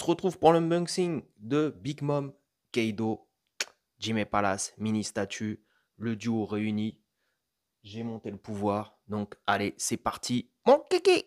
retrouve pour l'unboxing de Big Mom, Keido, Jimmy Palace, mini statue, le duo réuni. J'ai monté le pouvoir, donc allez, c'est parti, mon kiki!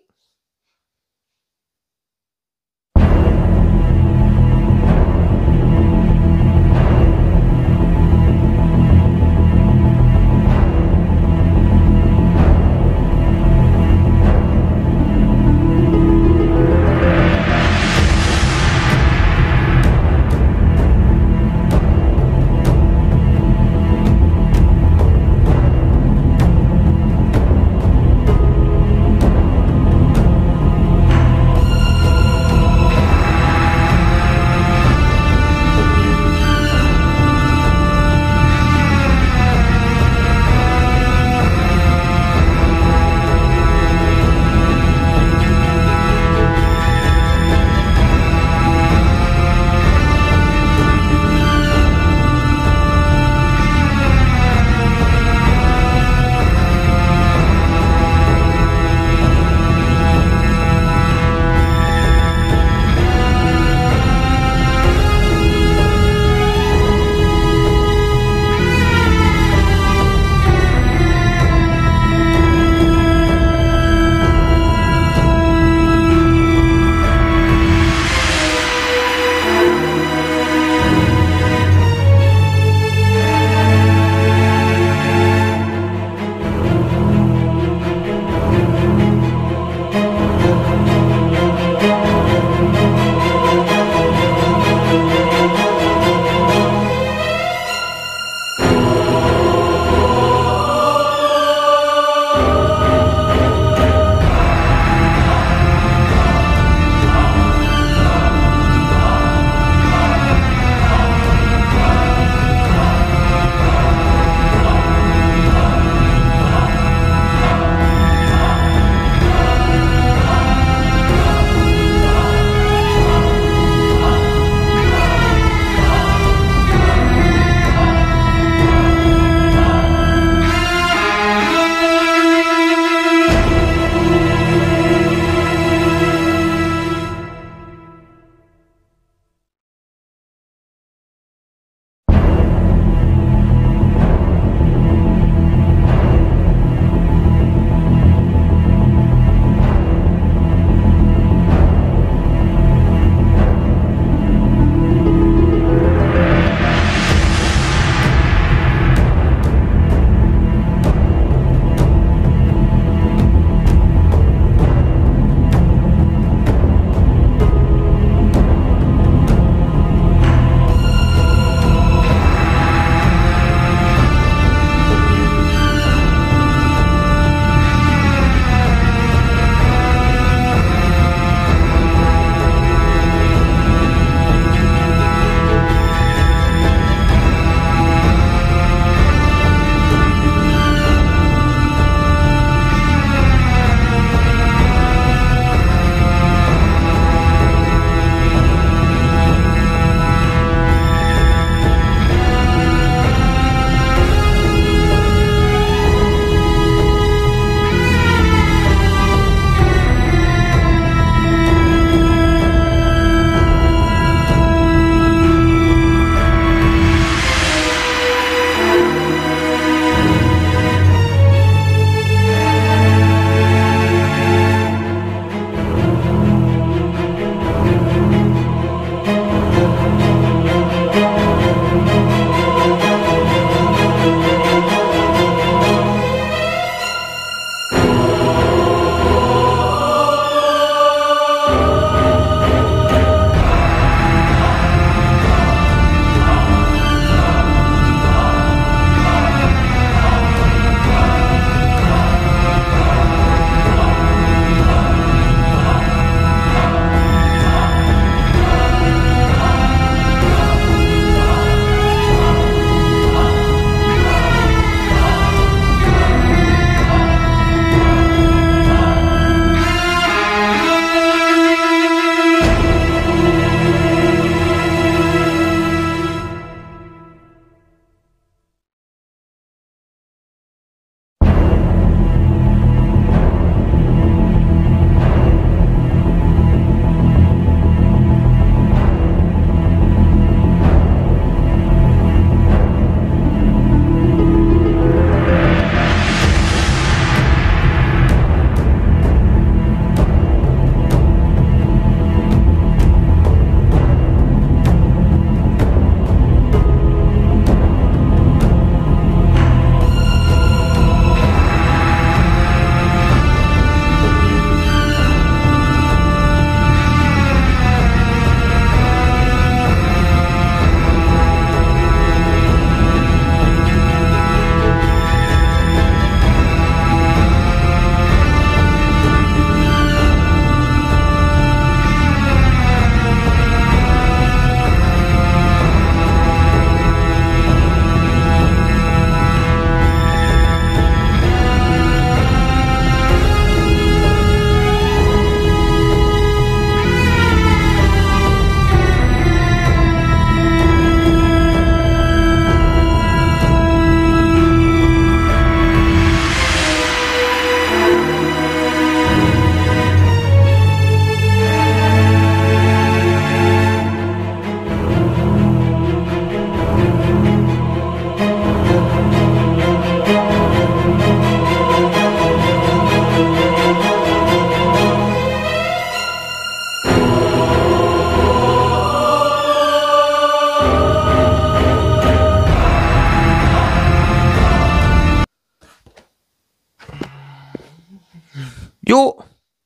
Yo,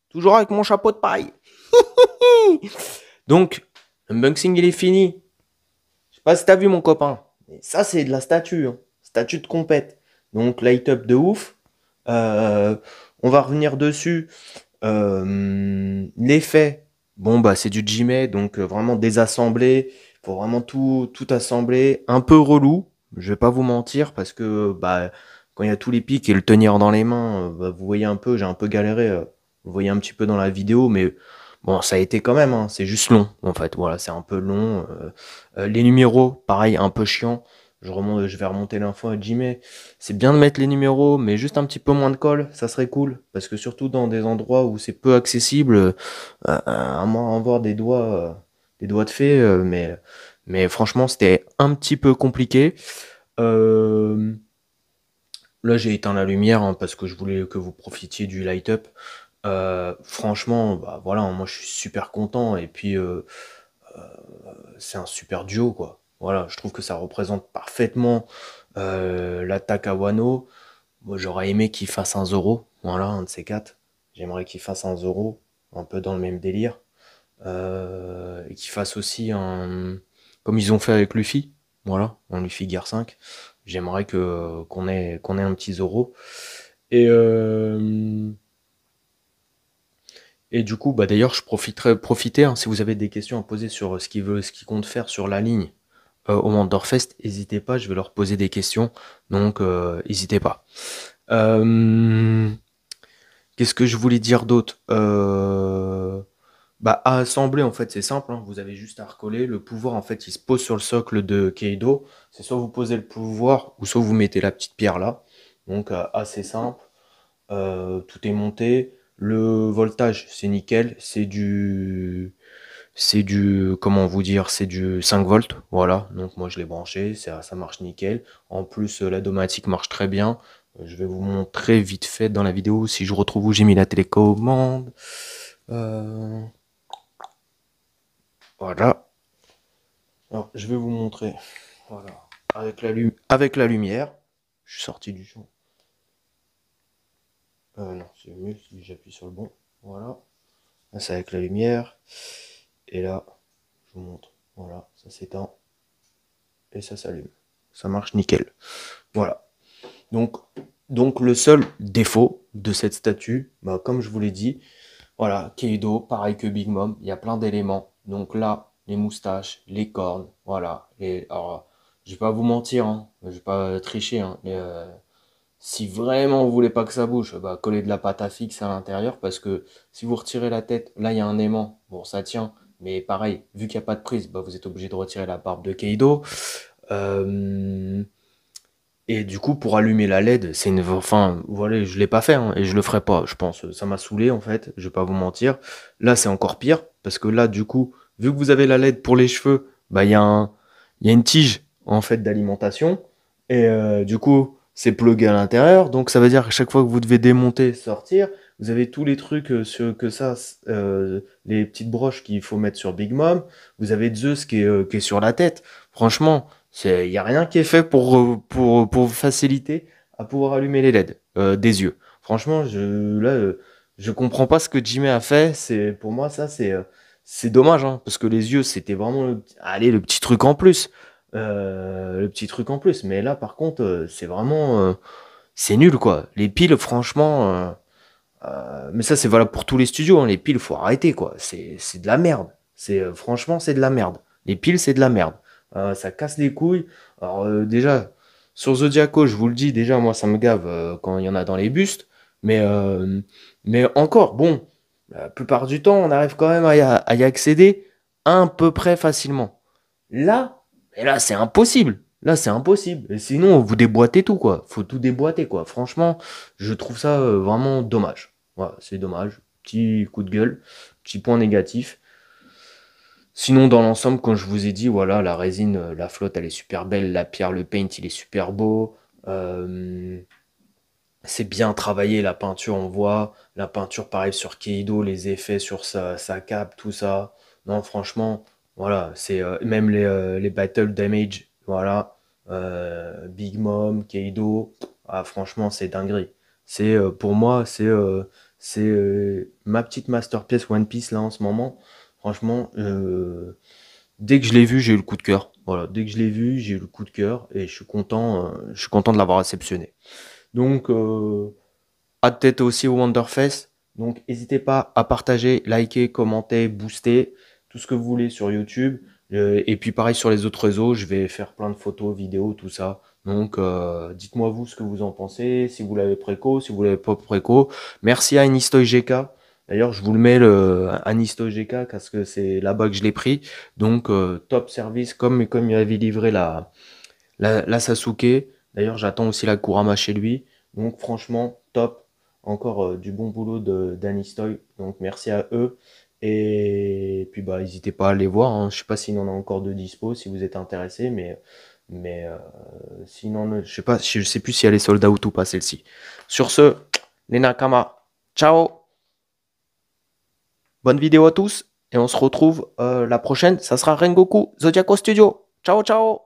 toujours avec mon chapeau de paille. Donc, l'unboxing il est fini. Je sais pas si t'as vu mon copain. Mais ça c'est de la statue, hein. Statue de compète. Donc light up de ouf. Euh, on va revenir dessus. L'effet, bon bah c'est du Jimé, donc vraiment désassemblé. Faut vraiment tout assembler. Un peu relou. Je vais pas vous mentir parce que bah quand il y a tous les pics et le tenir dans les mains, bah, vous voyez un peu, j'ai un peu galéré. Vous voyez un petit peu dans la vidéo, mais bon, ça a été quand même, hein, c'est juste long, en fait. Voilà, c'est un peu long. Les numéros, pareil, un peu chiant. Je vais remonter l'info à Jimmy. C'est bien de mettre les numéros, mais juste un petit peu moins de colle, ça serait cool. Parce que surtout dans des endroits où c'est peu accessible, à moins avoir des doigts de fée, mais franchement, c'était un petit peu compliqué. Euh, Là, j'ai éteint la lumière hein, parce que je voulais que vous profitiez du light-up. Franchement, bah, voilà, moi je suis super content et puis c'est un super duo quoi. Voilà, je trouve que ça représente parfaitement l'attaque à Wano. Moi j'aurais aimé qu'il fasse un Zoro, voilà, un de ces quatre. J'aimerais qu'il fasse un Zoro, un peu dans le même délire. Et qu'il fasse aussi un. Comme ils ont fait avec Luffy, voilà, un Luffy Gear 5. J'aimerais que qu'on ait un petit Zoro. Et et du coup, bah d'ailleurs, profiter hein, si vous avez des questions à poser sur ce qu'ils comptent faire sur la ligne au Mandorfest, n'hésitez pas, je vais leur poser des questions, donc n'hésitez pas. Euh, Qu'est-ce que je voulais dire d'autre Bah à assembler en fait c'est simple, hein, vous avez juste à recoller. Le pouvoir en fait il se pose sur le socle de Kaido. C'est soit vous posez le pouvoir ou soit vous mettez la petite pierre là. Donc assez simple. Tout est monté. Le voltage, c'est nickel. Comment vous dire, c'est du 5 volts. Voilà. Donc moi je l'ai branché, ça marche nickel. En plus, la domatique marche très bien. Je vais vous montrer vite fait dans la vidéo si je retrouve où j'ai mis la télécommande. Euh, voilà. Alors, je vais vous montrer. Voilà. Avec la lumière. Je suis sorti du champ. Non, c'est mieux si j'appuie sur le bon. Voilà. Là, c'est avec la lumière. Et là, je vous montre. Voilà, ça s'éteint. Et ça s'allume. Ça marche nickel. Voilà. Donc, donc le seul défaut de cette statue, bah, comme je vous l'ai dit, voilà, Kaido, pareil que Big Mom, il y a plein d'éléments. Donc là, les moustaches, les cornes, voilà. Alors, je vais pas vous mentir, hein, je vais pas tricher, hein, mais, si vraiment vous voulez pas que ça bouge, bah, collez de la pâte à fixe à l'intérieur parce que si vous retirez la tête, là il y a un aimant, bon ça tient, mais pareil, vu qu'il n'y a pas de prise, bah, vous êtes obligé de retirer la barbe de Kaido. Euh, et du coup, pour allumer la LED, c'est une. Enfin, voilà, je l'ai pas fait hein, et je le ferai pas, je pense. Ça m'a saoulé en fait, je vais pas vous mentir. Là, c'est encore pire parce que là, du coup, vu que vous avez la LED pour les cheveux, bah il y a une tige en fait d'alimentation et du coup, c'est plugué à l'intérieur. Donc, ça veut dire que chaque fois que vous devez démonter, sortir, vous avez tous les trucs les petites broches qu'il faut mettre sur Big Mom. Vous avez Zeus qui est sur la tête. Franchement. Il n'y a rien qui est fait pour faciliter à pouvoir allumer les LED des yeux. Franchement, je comprends pas ce que Jimmy a fait. Pour moi, ça, c'est dommage, hein, parce que les yeux, c'était vraiment allez, le petit truc en plus. Le petit truc en plus. Mais là, par contre, c'est vraiment, c'est nul, quoi. Les piles, franchement, mais ça, c'est valable pour tous les studios, hein. Les piles, faut arrêter, quoi. C'est de la merde. Franchement, c'est de la merde. Les piles, c'est de la merde. Ça casse les couilles. Alors, déjà, sur Zodiaco, je vous le dis, déjà, moi, ça me gave quand il y en a dans les bustes. Mais, euh, mais encore, bon, la plupart du temps, on arrive quand même à y accéder à peu près facilement. Là, mais là, c'est impossible. Là, c'est impossible. Et sinon, vous déboîtez tout, quoi. Faut tout déboîter, quoi. Franchement, je trouve ça vraiment dommage. Voilà, c'est dommage. Petit coup de gueule, petit point négatif. Sinon, dans l'ensemble, comme je vous ai dit, voilà, la résine, la flotte, elle est super belle. La pierre, le paint, il est super beau. C'est bien travaillé, la peinture, on voit. La peinture, pareil, sur Keido, les effets sur sa cape, tout ça. Non, franchement, voilà, c'est même les battle damage, voilà. Big Mom, Keido, ah, franchement, c'est dinguerie. Pour moi, C'est ma petite masterpiece One Piece là en ce moment. Franchement, dès que je l'ai vu, j'ai eu le coup de cœur. Voilà, dès que je l'ai vu, j'ai eu le coup de cœur et je suis content de l'avoir réceptionné. Donc, hâte d'être aussi au Wonderfest. Donc, n'hésitez pas à partager, liker, commenter, booster, tout ce que vous voulez sur YouTube. Et puis, pareil sur les autres réseaux, je vais faire plein de photos, vidéos, tout ça. Donc, dites-moi vous ce que vous en pensez, si vous l'avez préco, si vous l'avez pas préco. Merci à Anistoy GK. D'ailleurs, je vous le mets, le Anistoy GK, parce que c'est là-bas que je l'ai pris. Donc, top service, comme il avait livré la Sasuke. D'ailleurs, j'attends aussi la Kurama chez lui. Donc, franchement, top. Encore du bon boulot d'Anistoy. Donc, merci à eux. Et puis, bah, n'hésitez pas à les voir, hein. Je sais pas s'il en a encore de dispo, si vous êtes intéressé, mais sinon, je sais pas, je sais plus si elle est sold out ou pas, celle-ci. Sur ce, les Nakama, ciao! Bonne vidéo à tous. Et on se retrouve la prochaine. Ça sera Rengoku Zodiaco Studio. Ciao, ciao!